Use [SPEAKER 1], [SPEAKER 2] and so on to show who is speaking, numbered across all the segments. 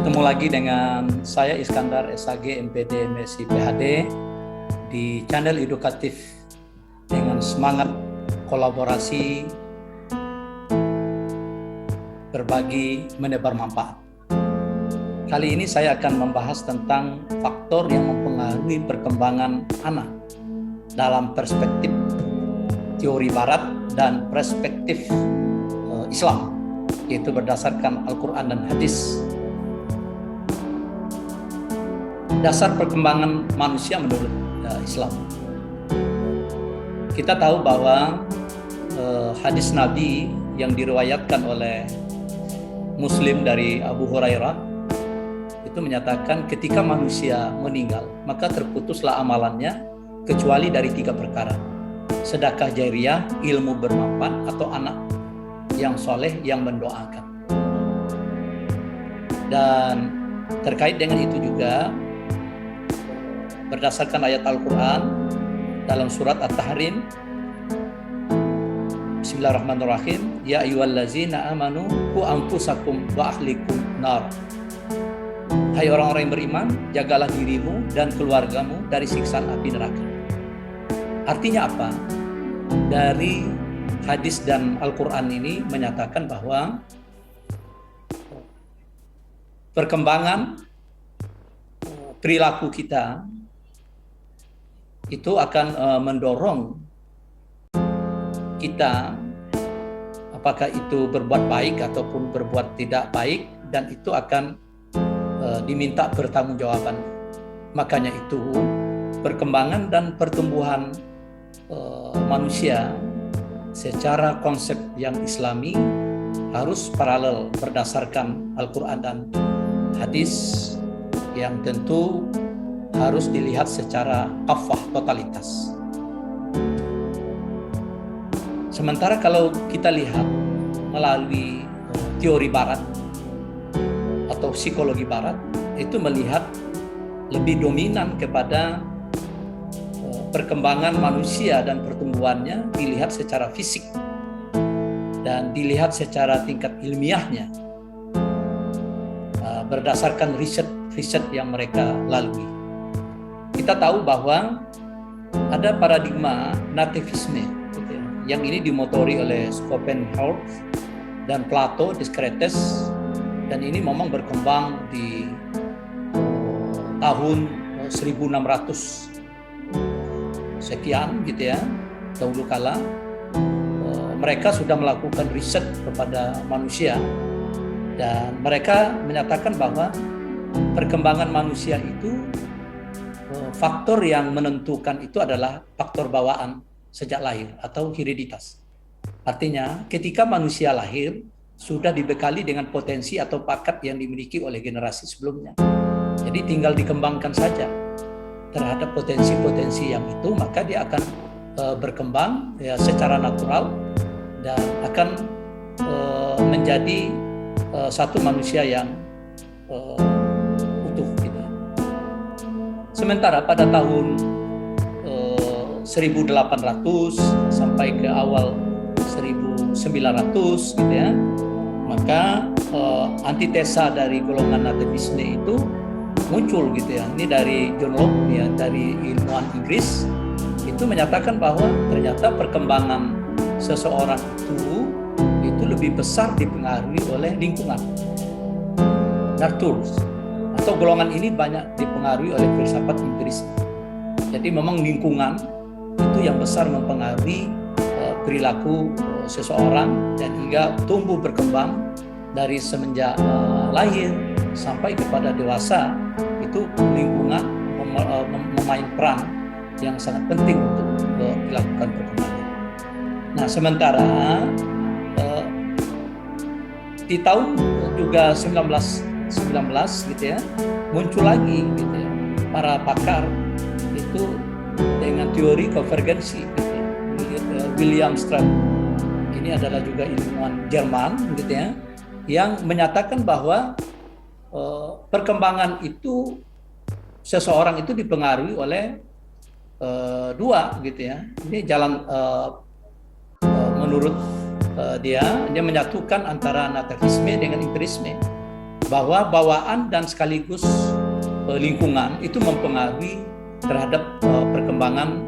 [SPEAKER 1] Bertemu lagi dengan saya Iskandar SAG MPD MSI PhD di channel edukatif dengan semangat kolaborasi, berbagi, menebar manfaat. Kali ini saya akan membahas tentang faktor yang mempengaruhi perkembangan anak dalam perspektif teori Barat dan perspektif Islam, yaitu berdasarkan Al-Quran dan Hadis. Dasar perkembangan manusia menurut Islam. Kita tahu bahwa hadis Nabi yang diriwayatkan oleh Muslim dari Abu Hurairah itu menyatakan ketika manusia meninggal maka terputuslah amalannya kecuali dari 3 perkara: sedekah jariyah, ilmu bermanfaat, atau anak yang soleh yang mendoakan. Dan terkait dengan itu juga, berdasarkan ayat Al-Quran dalam surat At-Tahrim, Bismillahirrahmanirrahim, Ya ayyuhallazina amanu qu anfusakum wa ahlikum nar. Hai orang-orang yang beriman, jagalah dirimu dan keluargamu dari siksaan api neraka. Artinya apa? Dari hadis dan Al-Quran ini menyatakan bahwa perkembangan perilaku kita itu akan mendorong kita, apakah itu berbuat baik ataupun berbuat tidak baik, dan itu akan diminta pertanggungjawaban. Makanya itu perkembangan dan pertumbuhan manusia secara konsep yang Islami harus paralel berdasarkan Al-Quran dan hadis yang tentu harus dilihat secara kafah, totalitas. Sementara kalau kita lihat melalui teori Barat atau psikologi Barat, itu melihat lebih dominan kepada perkembangan manusia dan pertumbuhannya dilihat secara fisik dan dilihat secara tingkat ilmiahnya berdasarkan riset yang mereka lalui. Kita tahu bahwa ada paradigma nativisme gitu ya, yang ini dimotori oleh Schopenhauer dan Plato, Descartes, dan ini memang berkembang di tahun 1600 sekian gitu ya. Dahulu kala mereka sudah melakukan riset kepada manusia dan mereka menyatakan bahwa perkembangan manusia itu faktor yang menentukan itu adalah faktor bawaan sejak lahir atau hereditas. Artinya ketika manusia lahir sudah dibekali dengan potensi atau bakat yang dimiliki oleh generasi sebelumnya. Jadi tinggal dikembangkan saja terhadap potensi-potensi yang itu, maka dia akan berkembang ya secara natural dan akan menjadi satu manusia yang utuh gitu. Sementara pada tahun 1800 sampai ke awal 1900 gitu ya, maka antitesa dari golongan nativisme itu muncul gitu ya. Ini dari John Locke ya, dari ilmuwan Inggris, itu menyatakan bahwa ternyata perkembangan seseorang itu lebih besar dipengaruhi oleh lingkungan, nurture, atau golongan ini banyak dipengaruhi oleh filsafat empiris. Jadi memang lingkungan itu yang besar mempengaruhi perilaku seseorang dan hingga tumbuh berkembang dari semenjak lahir sampai kepada dewasa. Itu lingkungan memain peran yang sangat penting untuk dilakukan perkembangan. Nah, sementara di tahun juga 1919 gitu ya, muncul lagi gitu ya, para pakar itu dengan teori konvergensi gitu ya. William Strauss ini adalah juga ilmuwan Jerman gitu ya, yang menyatakan bahwa perkembangan itu seseorang itu dipengaruhi oleh dua gitu ya. Ini jalan menurut dia menyatukan antara nativisme dengan empirisme. bahwa bawaan dan sekaligus lingkungan itu mempengaruhi terhadap perkembangan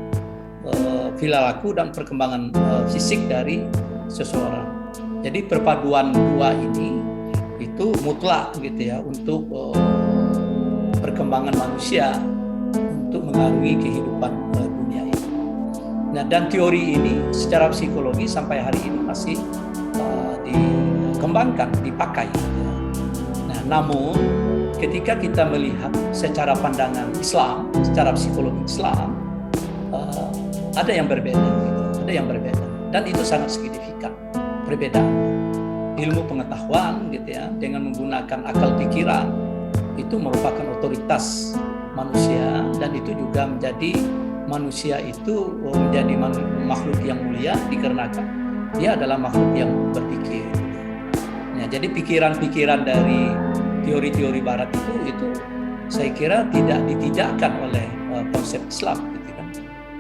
[SPEAKER 1] perilaku dan perkembangan fisik dari seseorang. Jadi perpaduan dua ini itu mutlak gitu ya untuk perkembangan manusia, untuk mengaruhi kehidupan dunia ini. Nah, dan teori ini secara psikologi sampai hari ini masih dikembangkan, dipakai. Nah, namun ketika kita melihat secara pandangan Islam, secara psikologi Islam, ada yang berbeda, gitu. Ada yang berbeda, dan itu sangat signifikan perbedaan. Ilmu pengetahuan, gitu ya, dengan menggunakan akal pikiran itu merupakan otoritas manusia, dan itu juga menjadi manusia itu menjadi makhluk yang mulia dikarenakan dia adalah makhluk yang berpikir. Nah, jadi pikiran-pikiran dari teori-teori Barat itu saya kira tidak ditidakkan oleh konsep Islam, gitu kan.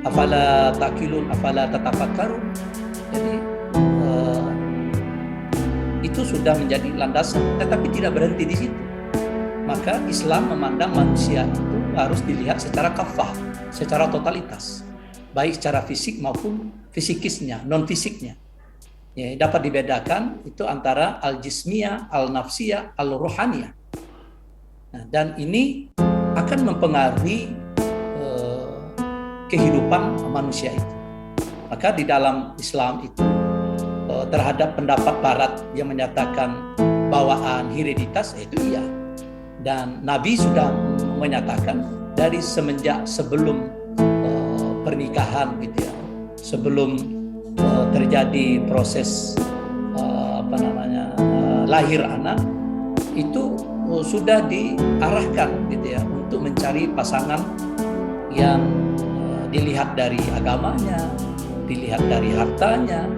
[SPEAKER 1] Afala taqilun, afala tatafakkarun. Jadi itu sudah menjadi landasan, tetapi tidak berhenti di situ. Maka Islam memandang manusia itu harus dilihat secara kafah, secara totalitas, baik secara fisik maupun fisikisnya, non fisiknya. Ya, dapat dibedakan itu antara al-jismiyah, al-nafsiyah, al-ruhaniyah. Nah, dan ini akan mempengaruhi kehidupan manusia itu. Maka di dalam Islam itu terhadap pendapat Barat yang menyatakan bawaan hereditas, itu iya. Dan Nabi sudah menyatakan dari semenjak sebelum pernikahan, gitu ya, sebelum terjadi proses lahir anak, itu sudah diarahkan, gitu ya, untuk mencari pasangan yang dilihat dari agamanya, dilihat dari hartanya,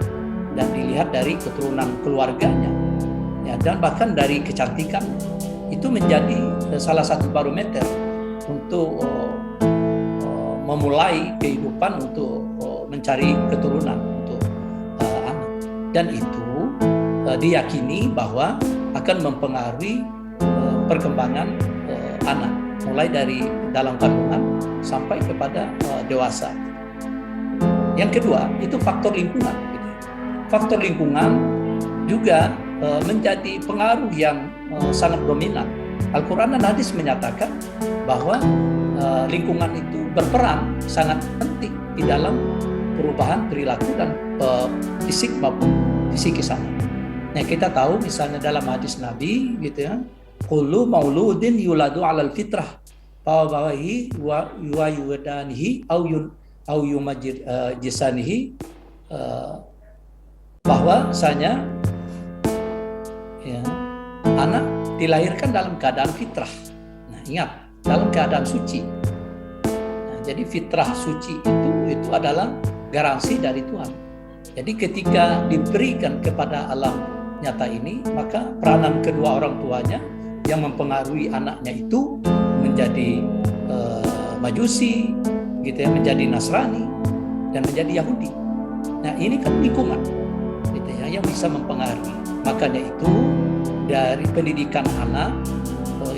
[SPEAKER 1] dan dilihat dari keturunan keluarganya, ya, dan bahkan dari kecantikan. Itu menjadi salah satu barometer untuk memulai kehidupan, untuk mencari keturunan untuk anak. Dan itu diyakini bahwa akan mempengaruhi perkembangan anak, mulai dari dalam kandungan sampai kepada dewasa. Yang kedua, itu faktor lingkungan. Faktor lingkungan juga menjadi pengaruh yang sangat dominan. Al-Quran dan hadis menyatakan bahwa lingkungan itu berperan sangat penting di dalam perubahan perilaku dan fisik maupun psikis anak. Nah, kita tahu misalnya dalam hadis Nabi, gitu ya, kullu mauludin yuladu 'alal fitrah fawahi wa yuwadanihi au yumajid jisanihi, bahwasanya ya, anak dilahirkan dalam keadaan fitrah. Nah, ingat, dalam keadaan suci. Nah, jadi fitrah suci itu adalah garansi dari Tuhan. Jadi ketika diberikan kepada alam nyata ini, maka peranan kedua orang tuanya yang mempengaruhi anaknya itu menjadi Majusi, gitu ya, menjadi Nasrani dan menjadi Yahudi. Nah, ini kan lingkungan, gitu ya, yang bisa mempengaruhi. Makanya itu dari pendidikan anak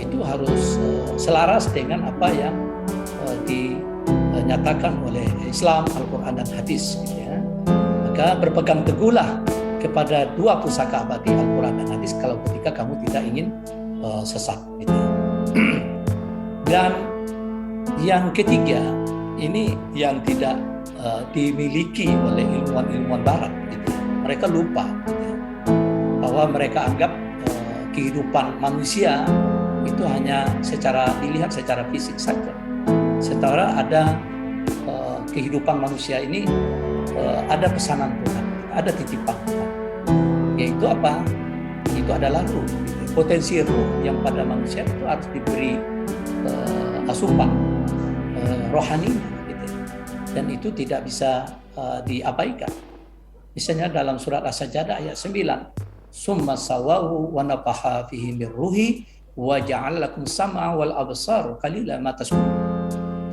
[SPEAKER 1] itu harus selaras dengan apa yang dinyatakan oleh Islam, Al-Quran dan hadis, gitu ya. Maka berpegang teguhlah kepada dua pusaka abadi, Al-Quran dan hadis, kalau ketika kamu tidak ingin sesat, gitu ya. Dan yang ketiga, ini yang tidak dimiliki oleh ilmuwan-ilmuwan Barat, gitu ya. Mereka lupa, gitu ya, bahwa mereka anggap kehidupan manusia itu hanya dilihat secara fisik saja. Sementara ada kehidupan manusia ini ada pesanan Tuhan, ada titipan Tuhan. Yaitu apa? Itu adalah ruh. Gitu. Potensi ruh yang pada manusia itu harus diberi asupan rohani, gitu. Dan itu tidak bisa diabaikan. Misalnya dalam surat As-Sajdah ayat 9. Summa sawahu wa nafaha fihi min ruhi wa ja'al lakum sam'a wal absar qalilan ma tashkurun.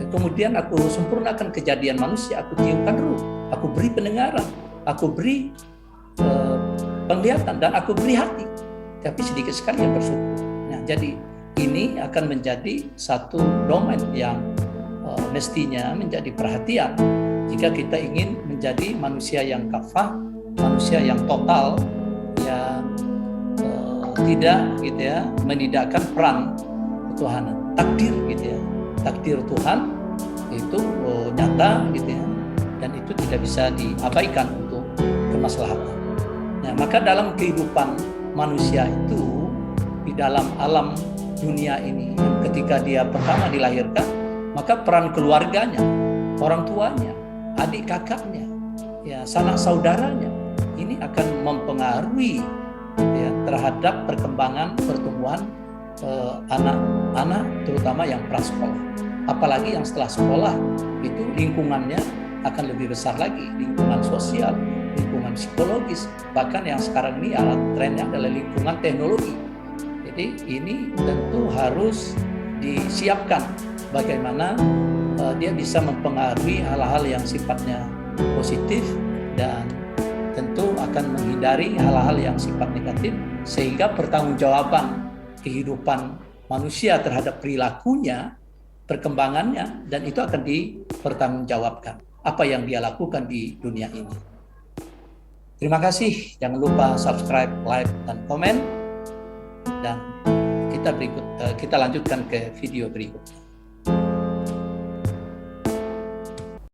[SPEAKER 1] Kemudian aku sempurnakan kejadian manusia, aku tiupkan ruh, aku beri pendengaran, aku beri penglihatan, dan aku beri hati. Tapi sedikit sekali yang bersyukur. Nah, jadi ini akan menjadi satu domain yang mestinya menjadi perhatian jika kita ingin menjadi manusia yang kafah, manusia yang total, yang tidak gitu ya menidakkan peran ketuhanan, takdir gitu ya, takdir Tuhan itu nyata gitu ya, dan itu tidak bisa diabaikan untuk kemaslahatan. Nah, maka dalam kehidupan manusia itu di dalam alam dunia ini, ketika dia pertama dilahirkan, maka peran keluarganya, orang tuanya, adik kakaknya, ya sanak saudaranya, ini akan mempengaruhi ya, terhadap perkembangan pertumbuhan anak-anak, terutama yang prasekolah. Apalagi yang setelah sekolah itu lingkungannya akan lebih besar lagi, lingkungan sosial, lingkungan psikologis, bahkan yang sekarang ini trennya adalah lingkungan teknologi. Jadi ini tentu harus disiapkan bagaimana dia bisa mempengaruhi hal-hal yang sifatnya positif dan tentu akan menghindari hal-hal yang sifat negatif, sehingga pertanggungjawaban kehidupan manusia terhadap perilakunya, perkembangannya, dan itu akan dipertanggungjawabkan apa yang dia lakukan di dunia ini. Terima kasih, jangan lupa subscribe, like, dan komen, dan kita lanjutkan ke video berikutnya.